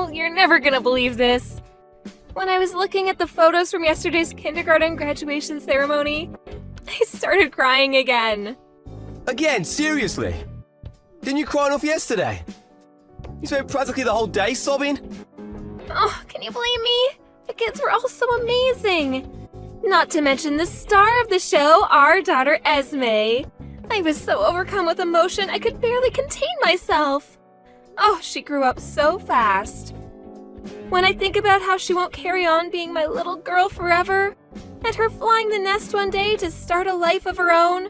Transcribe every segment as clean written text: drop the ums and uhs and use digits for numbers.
Oh, you're never gonna believe this. When I was looking at the photos from yesterday's kindergarten graduation ceremony, I started crying again. Again, seriously? Didn't you cry enough yesterday? You spent practically the whole day sobbing? Oh, can you blame me? The kids were all so amazing. Not to mention the star of the show, our daughter Esme. I was so overcome with emotion I could barely contain myself. Oh, she grew up so fast. When I think about how she won't carry on being my little girl forever, and her flying the nest one day to start a life of her own,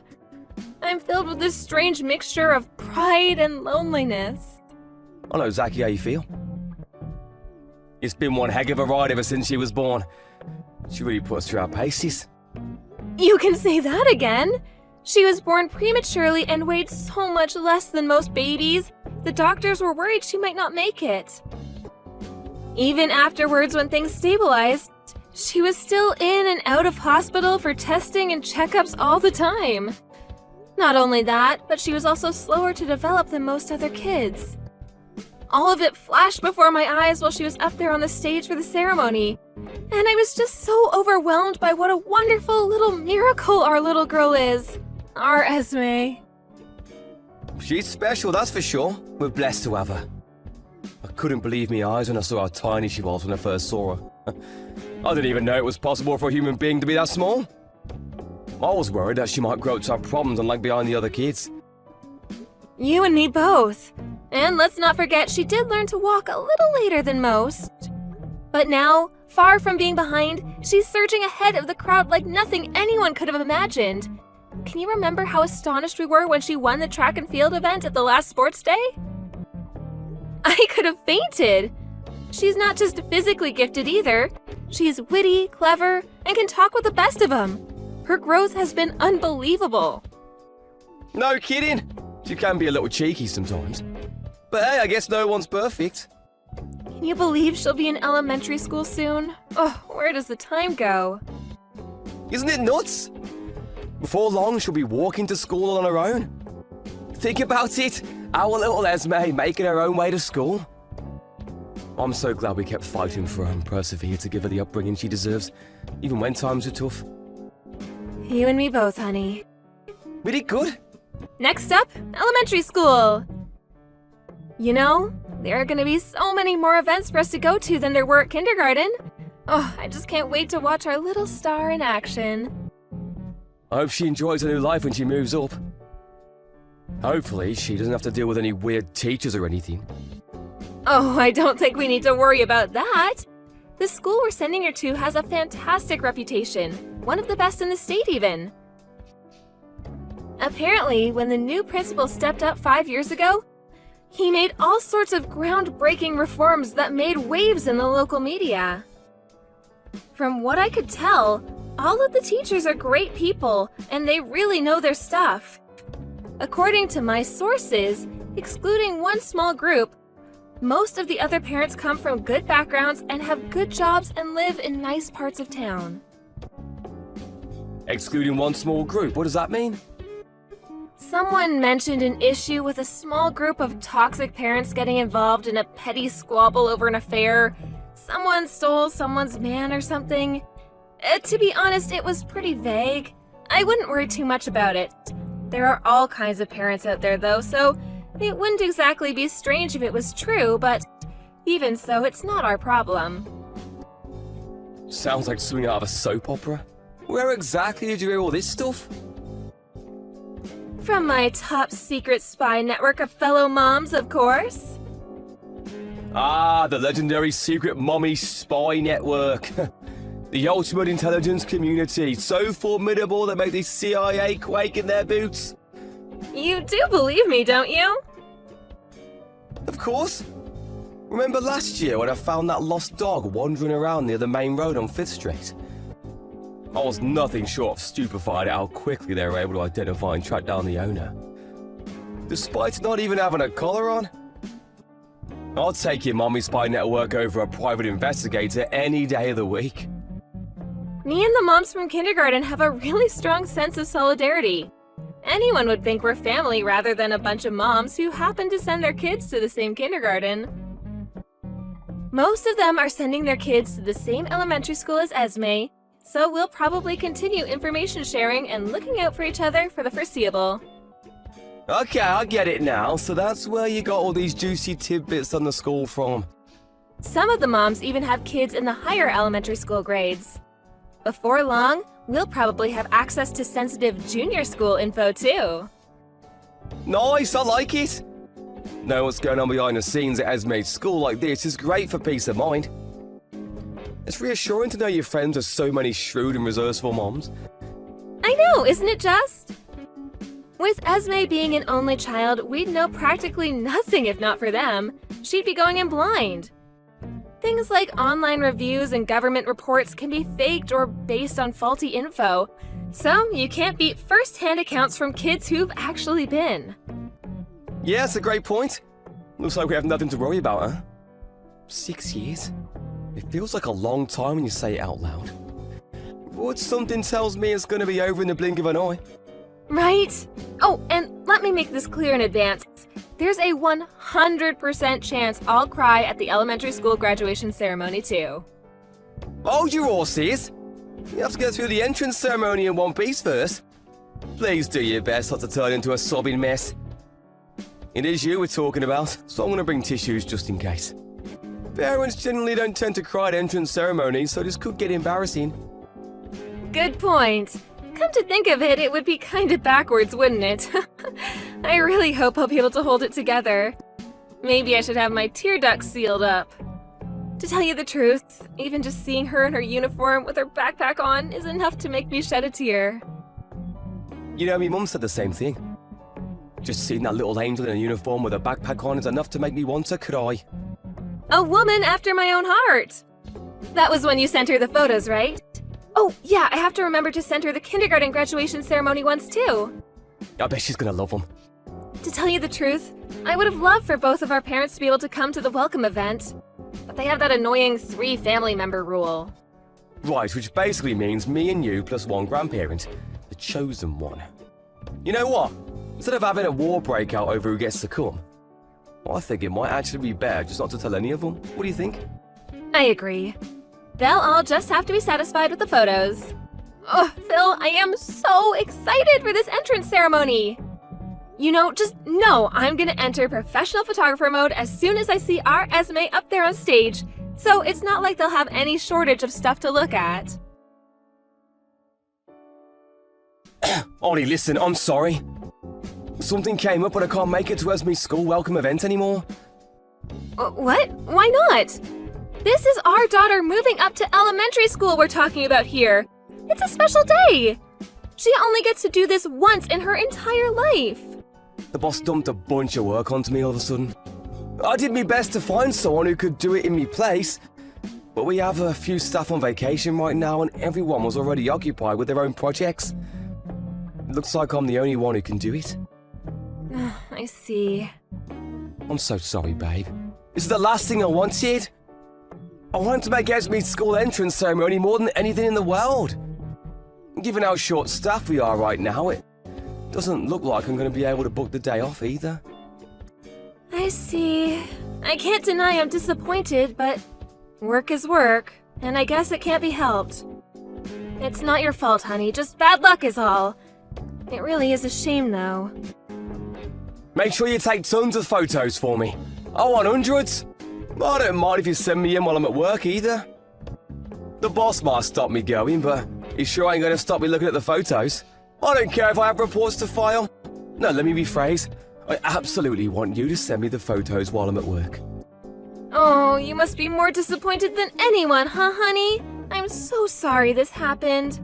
I'm filled with this strange mixture of pride and loneliness. I know exactly how you feel. It's been one heck of a ride ever since she was born. She really put us through our paces. You can say that again. She was born prematurely and weighed so much less than most babies. The doctors were worried she might not make it. Even afterwards, when things stabilized, she was still in and out of hospital for testing and checkups all the time. Not only that, but she was also slower to develop than most other kids. All of it flashed before my eyes while she was up there on the stage for the ceremony, and I was just so overwhelmed by what a wonderful little miracle our little girl is. Our Esme. She's special, that's for sure. We're blessed to have her. I couldn't believe my eyes when I saw how tiny she was when I first saw her. I didn't even know it was possible for a human being to be that small. I was worried that she might grow up to have problems and lag behind the other kids. You and me both. And let's not forget she did learn to walk a little later than most. But now, far from being behind, she's surging ahead of the crowd like nothing anyone could have imagined. Can you remember how astonished we were when she won the track and field event at the last sports day? I could have fainted. She's not just physically gifted either. She's witty, clever, and can talk with the best of them. Her growth has been unbelievable. No kidding. She can be a little cheeky sometimes. But hey, I guess no one's perfect. Can you believe she'll be in elementary school soon? Oh, where does the time go? Isn't it nuts? Before long, she'll be walking to school on her own. Think about it, our little Esme making her own way to school. I'm so glad we kept fighting for her and persevered to give her the upbringing she deserves, even when times are tough. You and me both, honey. We did good. Next up, elementary school. You know, there are going to be so many more events for us to go to than there were at kindergarten. Oh, I just can't wait to watch our little star in action. I hope she enjoys her new life when she moves up. Hopefully, she doesn't have to deal with any weird teachers or anything. Oh, I don't think we need to worry about that. The school we're sending her to has a fantastic reputation, one of the best in the state even. Apparently, when the new principal stepped up 5 years ago, he made all sorts of groundbreaking reforms that made waves in the local media. From what I could tell, all of the teachers are great people, and they really know their stuff. According to my sources, excluding one small group, most of the other parents come from good backgrounds and have good jobs and live in nice parts of town. Excluding one small group, what does that mean? Someone mentioned an issue with a small group of toxic parents getting involved in a petty squabble over an affair. Someone stole someone's man or something. To be honest, it was pretty vague. I wouldn't worry too much about it. There are all kinds of parents out there though, so it wouldn't exactly be strange if it was true, but even so, it's not our problem. Sounds like something out of a soap opera. Where exactly did you hear all this stuff? From my top secret spy network of fellow moms, of course. Ah, the legendary secret mommy spy network. The ultimate intelligence community, so formidable that make the CIA quake in their boots. You do believe me, don't you? Of course. Remember last year when I found that lost dog wandering around near the main road on 5th Street? I was nothing short of stupefied at how quickly they were able to identify and track down the owner. Despite not even having a collar on. I'll take your mommy spy network over a private investigator any day of the week. Me and the moms from kindergarten have a really strong sense of solidarity. Anyone would think we're family rather than a bunch of moms who happen to send their kids to the same kindergarten. Most of them are sending their kids to the same elementary school as Esme, so we'll probably continue information sharing and looking out for each other for the foreseeable. Okay, I get it now. So that's where you got all these juicy tidbits on the school from. Some of the moms even have kids in the higher elementary school grades. Before long, we'll probably have access to sensitive junior school info too. Nice, I like it. Know what's going on behind the scenes at Esme's school like this is great for peace of mind. It's reassuring to know your friends are so many shrewd and resourceful moms. I know, isn't it just? With Esme being an only child, we'd know practically nothing if not for them. She'd be going in blind. Things like online reviews and government reports can be faked or based on faulty info, so you can't beat first-hand accounts from kids who've actually been. Yeah, that's a great point. Looks like we have nothing to worry about, huh? 6 years? It feels like a long time when you say it out loud. But something tells me it's going to be over in the blink of an eye. Right? Oh, and let me make this clear in advance. There's a 100% chance I'll cry at the elementary school graduation ceremony too. Hold your horses! You have to get through the entrance ceremony in one piece first. Please do your best not to turn into a sobbing mess. It is you we're talking about, so I'm going to bring tissues just in case. Parents generally don't tend to cry at entrance ceremonies, so this could get embarrassing. Good point. Come to think of it, it would be kinda backwards, wouldn't it? I really hope I'll be able to hold it together. Maybe I should have my tear ducts sealed up. To tell you the truth, even just seeing her in her uniform with her backpack on is enough to make me shed a tear. You know, my mum said the same thing. Just seeing that little angel in a uniform with a backpack on is enough to make me want to cry. A woman after my own heart! That was when you sent her the photos, right? Oh, yeah, I have to remember to send her the kindergarten graduation ceremony ones too. I bet she's gonna love them. To tell you the truth, I would have loved for both of our parents to be able to come to the welcome event. But they have that annoying 3 family member rule. Right, which basically means me and you plus one grandparent. The chosen one. You know what? Instead of having a war break out over who gets to come, I think it might actually be better just not to tell any of them. What do you think? I agree. They'll all just have to be satisfied with the photos. Oh, Phil, I am so excited for this entrance ceremony! You know, just know I'm gonna enter professional photographer mode as soon as I see our Esme up there on stage, so it's not like they'll have any shortage of stuff to look at. Ollie, listen, I'm sorry. Something came up and I can't make it to Esme's school welcome event anymore. What? Why not? This is our daughter moving up to elementary school we're talking about here. It's a special day. She only gets to do this once in her entire life. The boss dumped a bunch of work onto me all of a sudden. I did my best to find someone who could do it in my place, but we have a few staff on vacation right now and everyone was already occupied with their own projects. Looks like I'm the only one who can do it. I see. I'm so sorry, babe. This is the last thing I wanted. I wanted to make Esme's school entrance ceremony more than anything in the world. Given how short-staffed we are right now, it doesn't look like I'm going to be able to book the day off either. I see. I can't deny I'm disappointed, but work is work, and I guess it can't be helped. It's not your fault, honey, just bad luck is all. It really is a shame, though. Make sure you take tons of photos for me. I want hundreds. I don't mind if you send me in while I'm at work either. The boss might stop me going, but he sure ain't gonna stop me looking at the photos. I don't care if I have reports to file. No, let me rephrase. I absolutely want you to send me the photos while I'm at work. Oh, you must be more disappointed than anyone, huh, honey? I'm so sorry this happened.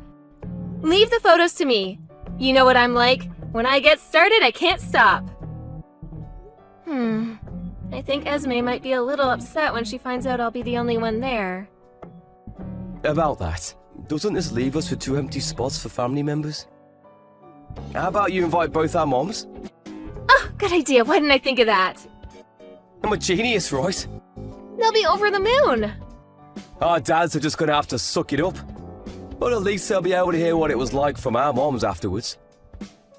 Leave the photos to me. You know what I'm like. When I get started, I can't stop. I think Esme might be a little upset when she finds out I'll be the only one there. About that, doesn't this leave us with 2 empty spots for family members? How about you invite both our moms? Oh, good idea. Why didn't I think of that? I'm a genius, right? They'll be over the moon. Our dads are just gonna have to suck it up. But at least they'll be able to hear what it was like from our moms afterwards.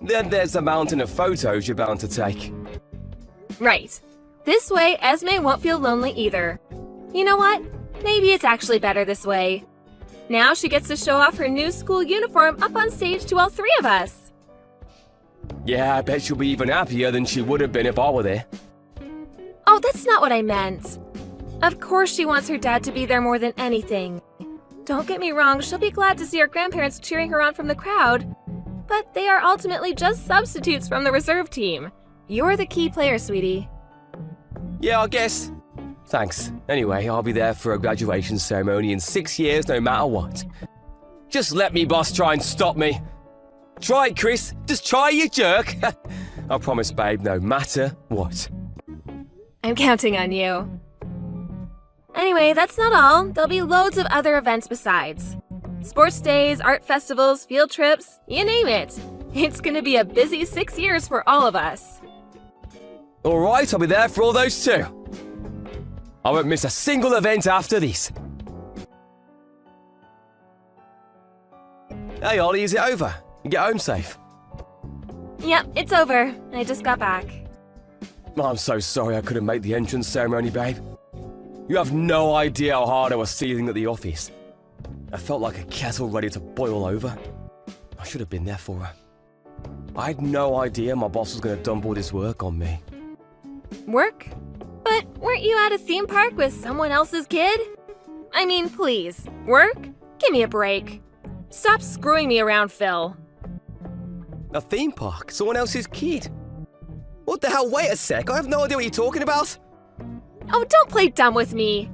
Then there's the mountain of photos you're bound to take. Right. This way, Esme won't feel lonely either. You know what? Maybe it's actually better this way. Now she gets to show off her new school uniform up on stage to all three of us. Yeah, I bet she'll be even happier than she would have been if I were there. Oh, that's not what I meant. Of course she wants her dad to be there more than anything. Don't get me wrong, she'll be glad to see her grandparents cheering her on from the crowd. But they are ultimately just substitutes from the reserve team. You're the key player, sweetie. Yeah, I guess. Thanks. Anyway, I'll be there for a graduation ceremony in 6 years no matter what. Just let me, boss, try and stop me. Try it, Chris. Just try, you jerk. I promise, babe, no matter what. I'm counting on you. Anyway, that's not all. There'll be loads of other events besides. Sports days, art festivals, field trips, you name it. It's gonna be a busy 6 years for all of us. All right, I'll be there for all those too. I won't miss a single event after this. Hey, Ollie, is it over? You get home safe? Yep, it's over. I just got back. I'm so sorry I couldn't make the entrance ceremony, babe. You have no idea how hard I was seething at the office. I felt like a kettle ready to boil over. I should have been there for her. I had no idea my boss was going to dump all this work on me. Work? But weren't you at a theme park with someone else's kid? I mean, please. Work? Give me a break. Stop screwing me around, Phil. A theme park? Someone else's kid? What the hell? Wait a sec. I have no idea what you're talking about. Oh, don't play dumb with me.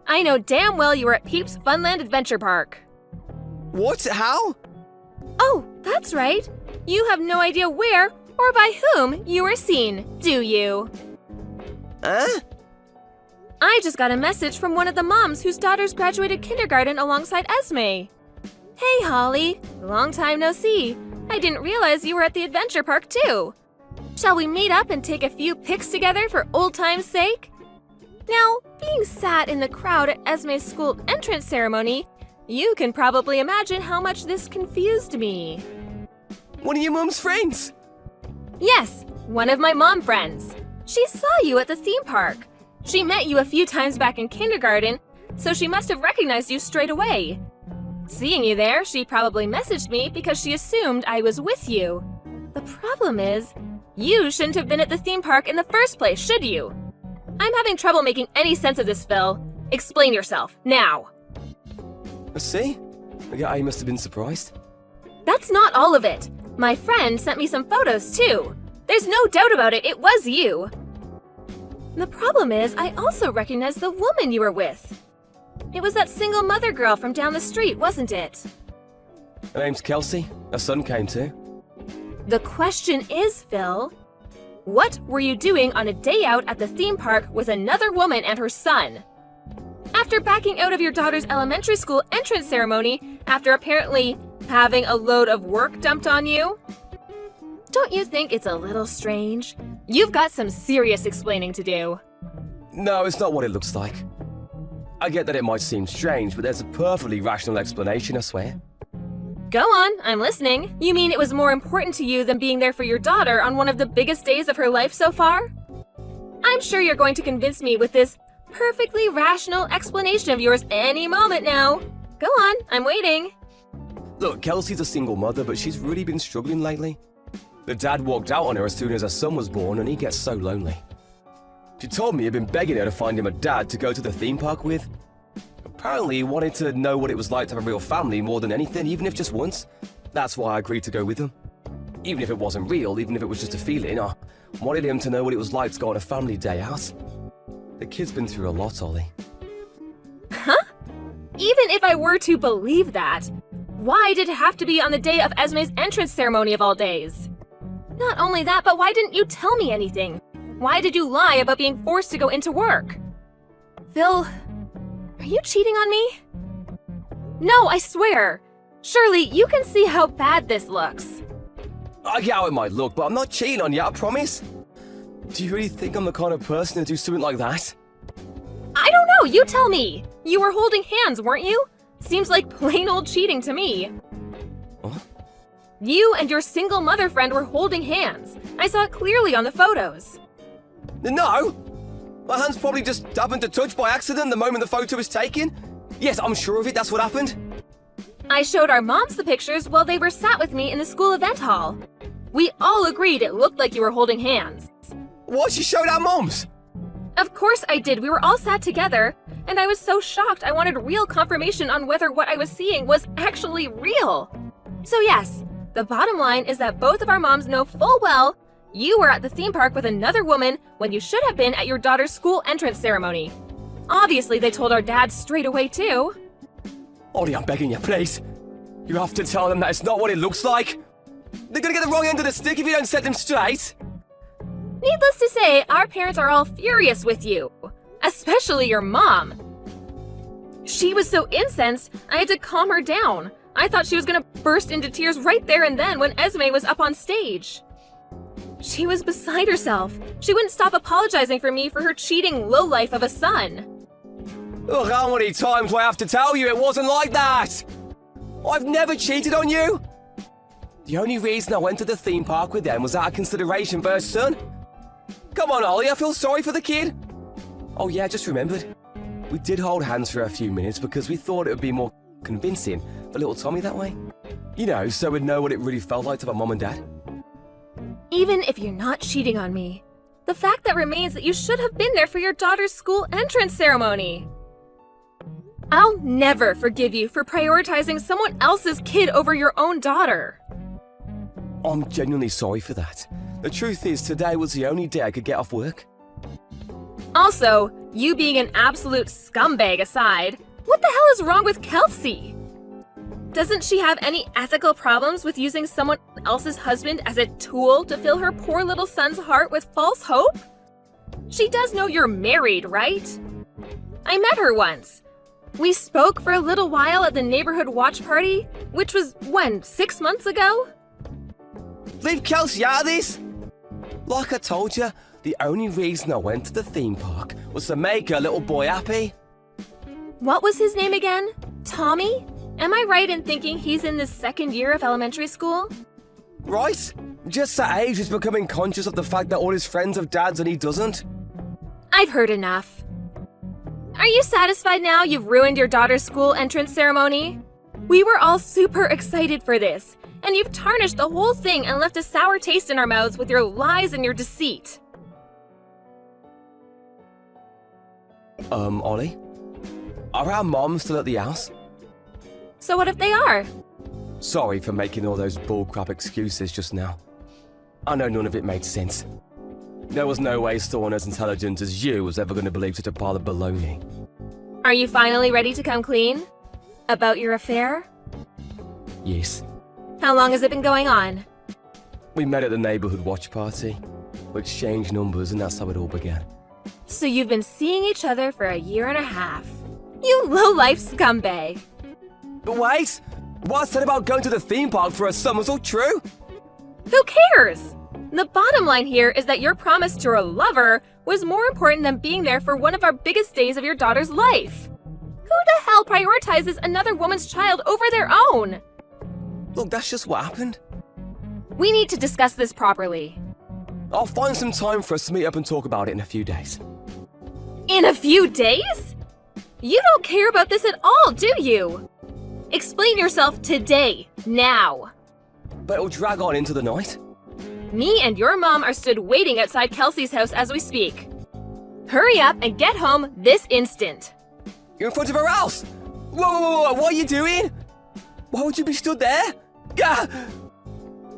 I know damn well you were at Peeps Funland Adventure Park. What? How? Oh, that's right. You have no idea where or by whom you were seen, do you? Huh? I just got a message from one of the moms whose daughters graduated kindergarten alongside Esme. Hey, Holly. Long time no see. I didn't realize you were at the adventure park, too. Shall we meet up and take a few pics together for old time's sake? Now, being sat in the crowd at Esme's school entrance ceremony, you can probably imagine how much this confused me. One of your mum's friends? Yes, one of my mom friends. She saw you at the theme park. She met you a few times back in kindergarten, so she must have recognized you straight away. Seeing you there, she probably messaged me because she assumed I was with you. The problem is, you shouldn't have been at the theme park in the first place, should you? I'm having trouble making any sense of this, Phil. Explain yourself, now. See? Yeah, I must have been surprised. That's not all of it. My friend sent me some photos, too. There's no doubt about it, it was you. The problem is, I also recognize the woman you were with. It was that single mother girl from down the street, wasn't it? Her name's Kelsey. Her son came too. The question is, Phil, what were you doing on a day out at the theme park with another woman and her son? After backing out of your daughter's elementary school entrance ceremony, after apparently having a load of work dumped on you? Don't you think it's a little strange? You've got some serious explaining to do. No, it's not what it looks like. I get that it might seem strange, but there's a perfectly rational explanation, I swear. Go on, I'm listening. You mean it was more important to you than being there for your daughter on one of the biggest days of her life so far? I'm sure you're going to convince me with this perfectly rational explanation of yours any moment now. Go on, I'm waiting. Look, Kelsey's a single mother, but she's really been struggling lately. The dad walked out on her as soon as her son was born, and he gets so lonely. She told me he'd been begging her to find him a dad to go to the theme park with. Apparently, he wanted to know what it was like to have a real family more than anything, even if just once. That's why I agreed to go with him. Even if it wasn't real, even if it was just a feeling, I wanted him to know what it was like to go on a family day out. The kid's been through a lot, Ollie. Huh? Even if I were to believe that, why did it have to be on the day of Esme's entrance ceremony of all days? Not only that, but why didn't you tell me anything? Why did you lie about being forced to go into work? Phil, are you cheating on me? No, I swear. Surely you can see how bad this looks. I get how it might look, but I'm not cheating on you, I promise. Do you really think I'm the kind of person to do something like that? I don't know, you tell me. You were holding hands, weren't you? Seems like plain old cheating to me. What? You and your single mother friend were holding hands. I saw it clearly on the photos. No! My hand's probably just happened to touch by accident the moment the photo was taken. Yes, I'm sure of it, that's what happened. I showed our moms the pictures while they were sat with me in the school event hall. We all agreed it looked like you were holding hands. What, you showed our moms? Of course I did. We were all sat together, and I was so shocked I wanted real confirmation on whether what I was seeing was actually real. So yes, the bottom line is that both of our moms know full well you were at the theme park with another woman when you should have been at your daughter's school entrance ceremony. Obviously, they told our dad straight away too. Ollie, I'm begging you, please. You have to tell them that it's not what it looks like. They're gonna get the wrong end of the stick if you don't set them straight. Needless to say, our parents are all furious with you. Especially your mom. She was so incensed, I had to calm her down. I thought she was gonna burst into tears right there and then when Esme was up on stage. She was beside herself. She wouldn't stop apologizing for me for her cheating lowlife of a son. Ugh, how many times do I have to tell you it wasn't like that? I've never cheated on you. The only reason I went to the theme park with them was out of consideration for her son. Come on, Ollie, I feel sorry for the kid. Oh yeah, just remembered. We did hold hands for a few minutes because we thought it would be more convincing for little Tommy that way. You know, so we'd know what it really felt like to have a mom and dad. Even if you're not cheating on me, the fact that remains that you should have been there for your daughter's school entrance ceremony. I'll never forgive you for prioritizing someone else's kid over your own daughter. I'm genuinely sorry for that. The truth is, today was the only day I could get off work. Also, you being an absolute scumbag aside, what the hell is wrong with Kelsey? Doesn't she have any ethical problems with using someone else's husband as a tool to fill her poor little son's heart with false hope? She does know you're married, right? I met her once. We spoke for a little while at the neighborhood watch party, which was, when, 6 months ago? Leave Kelsey out of this! Like I told you, the only reason I went to the theme park was to make her little boy happy. What was his name again? Tommy? Am I right in thinking he's in the second year of elementary school? Right? Just that age he's becoming conscious of the fact that all his friends have dads and he doesn't. I've heard enough. Are you satisfied now you've ruined your daughter's school entrance ceremony? We were all super excited for this, and you've tarnished the whole thing and left a sour taste in our mouths with your lies and your deceit. Ollie? Are our moms still at the house? So what if they are? Sorry for making all those bullcrap excuses just now. I know none of it made sense. There was no way someone as intelligent as you was ever going to believe such a pile of baloney. Are you finally ready to come clean? About your affair? Yes. How long has it been going on? We met at the neighborhood watch party. We exchanged numbers and that's how it all began. So you've been seeing each other for 1.5 years. You low-life scumbag. But wait! What I said about going to the theme park for a son was all true? Who cares? The bottom line here is that your promise to your lover was more important than being there for one of our biggest days of your daughter's life. Who the hell prioritizes another woman's child over their own? Look, that's just what happened. We need to discuss this properly. I'll find some time for us to meet up and talk about it in a few days. In a few days? You don't care about this at all, do you? Explain yourself today, now. But it'll drag on into the night. Me and your mom are stood waiting outside Kelsey's house as we speak. Hurry up and get home this instant. You're in front of her house! Whoa, what are you doing? Why would you be stood there? Gah!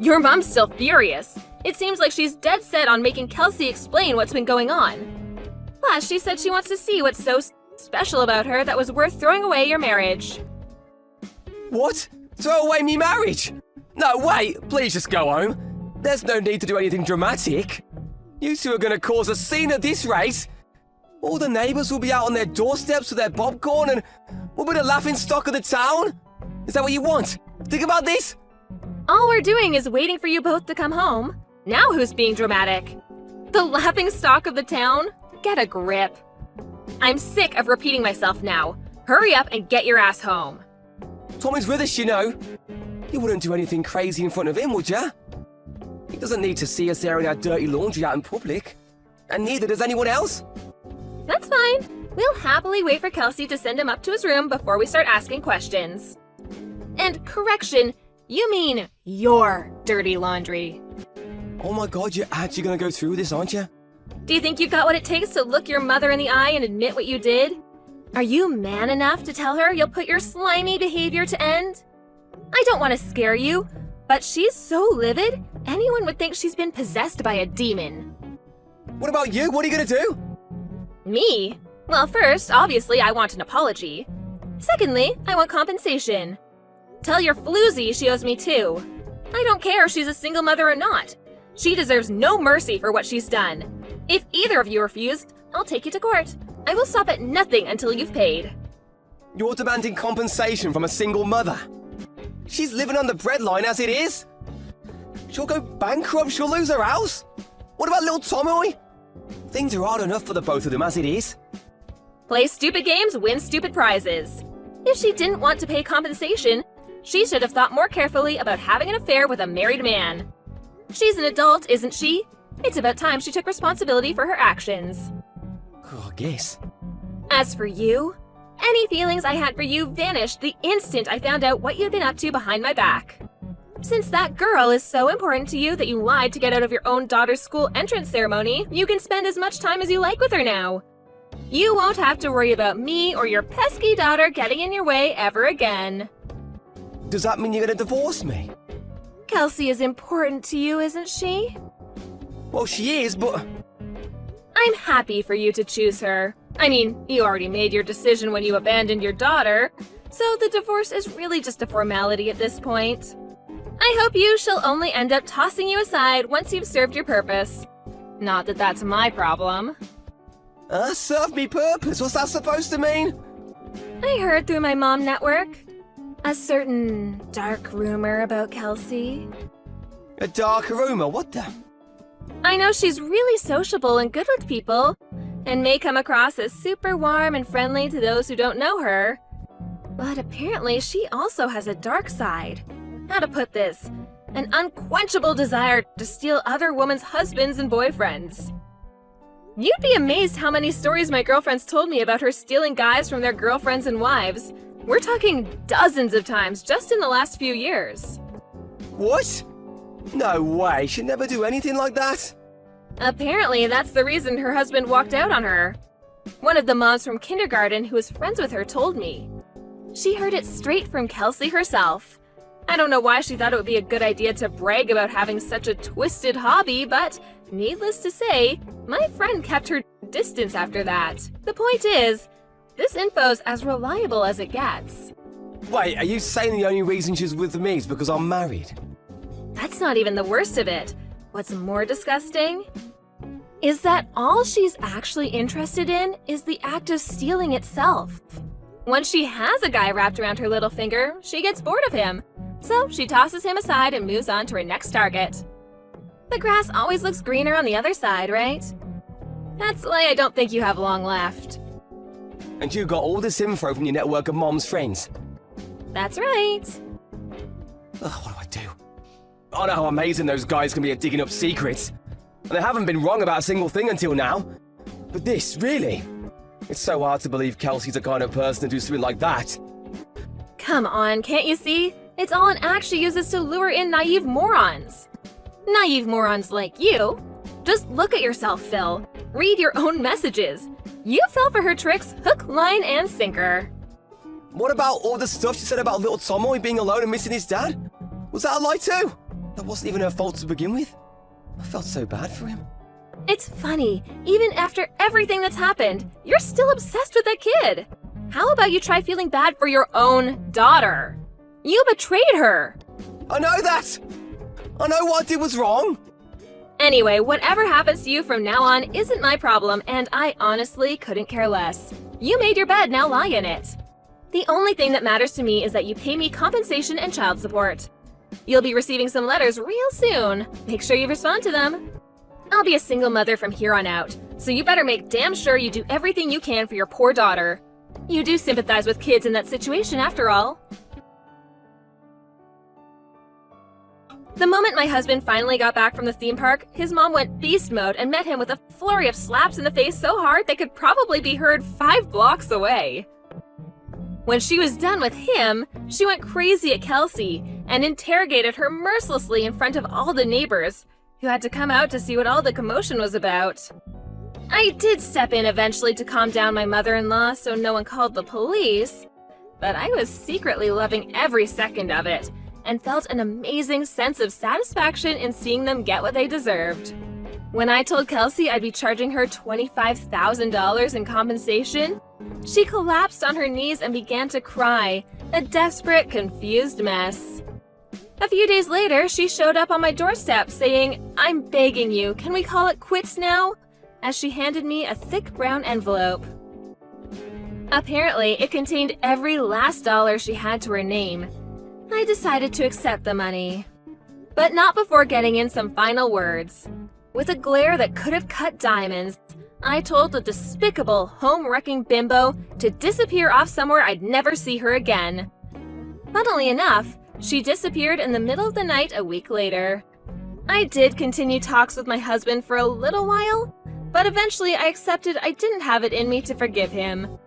Your mom's still furious. It seems like she's dead set on making Kelsey explain what's been going on. Plus, she said she wants to see what's so special about her that was worth throwing away your marriage. What? Throw away me marriage? No, wait, please just go home. There's no need to do anything dramatic. You two are going to cause a scene at this rate. All the neighbours will be out on their doorsteps with their popcorn and we'll be the laughing stock of the town. Is that what you want? Think about this. All we're doing is waiting for you both to come home. Now who's being dramatic? The laughing stock of the town? Get a grip. I'm sick of repeating myself now. Hurry up and get your ass home. Tommy's with us, you know. You wouldn't do anything crazy in front of him, would ya? He doesn't need to see us airing our dirty laundry out in public. And neither does anyone else. That's fine. We'll happily wait for Kelsey to send him up to his room before we start asking questions. And correction, you mean your dirty laundry. Oh my god, you're actually gonna go through with this, aren't you? Do you think you've got what it takes to look your mother in the eye and admit what you did? Are you man enough to tell her you'll put your slimy behavior to end? I don't want to scare you, but she's so livid, anyone would think she's been possessed by a demon. What about you? What are you gonna do? Me? Well, first, obviously, I want an apology. Secondly, I want compensation. Tell your floozy she owes me too. I don't care if she's a single mother or not. She deserves no mercy for what she's done. If either of you refuse, I'll take you to court. I will stop at nothing until you've paid. You're demanding compensation from a single mother. She's living on the breadline as it is. She'll go bankrupt, she'll lose her house. What about little Tommy? Things are hard enough for the both of them as it is. Play stupid games, win stupid prizes. If she didn't want to pay compensation, she should have thought more carefully about having an affair with a married man. She's an adult, isn't she? It's about time she took responsibility for her actions. Oh, I guess. As for you, any feelings I had for you vanished the instant I found out what you'd been up to behind my back. Since that girl is so important to you that you lied to get out of your own daughter's school entrance ceremony, you can spend as much time as you like with her now. You won't have to worry about me or your pesky daughter getting in your way ever again. Does that mean you're gonna divorce me? Kelsey is important to you, isn't she? Well, she is, but... I'm happy for you to choose her. I mean, you already made your decision when you abandoned your daughter, so the divorce is really just a formality at this point. I hope you shall only end up tossing you aside once you've served your purpose. Not that that's my problem. Serve me purpose? What's that supposed to mean? I heard through my mom network a certain dark rumor about Kelsey. A dark rumor? What the... I know she's really sociable and good with people, and may come across as super warm and friendly to those who don't know her. But apparently she also has a dark side. How to put this? An unquenchable desire to steal other women's husbands and boyfriends. You'd be amazed how many stories my girlfriends told me about her stealing guys from their girlfriends and wives. We're talking dozens of times just in the last few years. What? No way, she'd never do anything like that. Apparently, that's the reason her husband walked out on her. One of the moms from kindergarten who was friends with her told me. She heard it straight from Kelsey herself. I don't know why she thought it would be a good idea to brag about having such a twisted hobby, but needless to say, my friend kept her distance after that. The point is, this info's as reliable as it gets. Wait, are you saying the only reason she's with me is because I'm married? That's not even the worst of it. What's more disgusting is that all she's actually interested in is the act of stealing itself. Once she has a guy wrapped around her little finger, she gets bored of him. So she tosses him aside and moves on to her next target. The grass always looks greener on the other side, right? That's why I don't think you have long left. And you got all this info from your network of mom's friends? That's right. Ugh, what do I do? I know how amazing those guys can be at digging up secrets. And they haven't been wrong about a single thing until now. But this, really? It's so hard to believe Kelsey's the kind of person to do something like that. Come on, can't you see? It's all an act she uses to lure in naive morons. Naive morons like you. Just look at yourself, Phil. Read your own messages. You fell for her tricks hook, line, and sinker. What about all the stuff she said about little Tomoy being alone and missing his dad? Was that a lie too? That wasn't even her fault to begin with. I felt so bad for him. It's funny, even after everything that's happened, you're still obsessed with that kid. How about you try feeling bad for your own daughter? You betrayed her. I know that! I know what I did was wrong. Anyway, whatever happens to you from now on isn't my problem, and I honestly couldn't care less. You made your bed, now lie in it. The only thing that matters to me is that you pay me compensation and child support. You'll be receiving some letters real soon. Make sure you respond to them. I'll be a single mother from here on out, so you better make damn sure you do everything you can for your poor daughter. You do sympathize with kids in that situation after all. The moment my husband finally got back from the theme park, his mom went beast mode and met him with a flurry of slaps in the face so hard they could probably be heard 5 blocks away. When she was done with him, she went crazy at Kelsey and interrogated her mercilessly in front of all the neighbors, who had to come out to see what all the commotion was about. I did step in eventually to calm down my mother-in-law so no one called the police, but I was secretly loving every second of it and felt an amazing sense of satisfaction in seeing them get what they deserved. When I told Kelsey I'd be charging her $25,000 in compensation, she collapsed on her knees and began to cry, a desperate, confused mess. A few days later, she showed up on my doorstep saying, "I'm begging you, can we call it quits now?" as she handed me a thick brown envelope. Apparently, it contained every last dollar she had to her name. I decided to accept the money. But not before getting in some final words. With a glare that could have cut diamonds, I told the despicable, home-wrecking bimbo to disappear off somewhere I'd never see her again. Funnily enough, she disappeared in the middle of the night a week later. I did continue talks with my husband for a little while, but eventually I accepted I didn't have it in me to forgive him.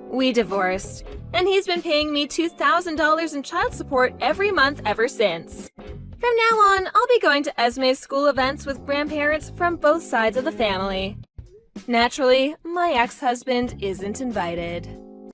We divorced, and he's been paying me $2,000 in child support every month ever since. From now on, I'll be going to Esme's school events with grandparents from both sides of the family. Naturally, my ex-husband isn't invited.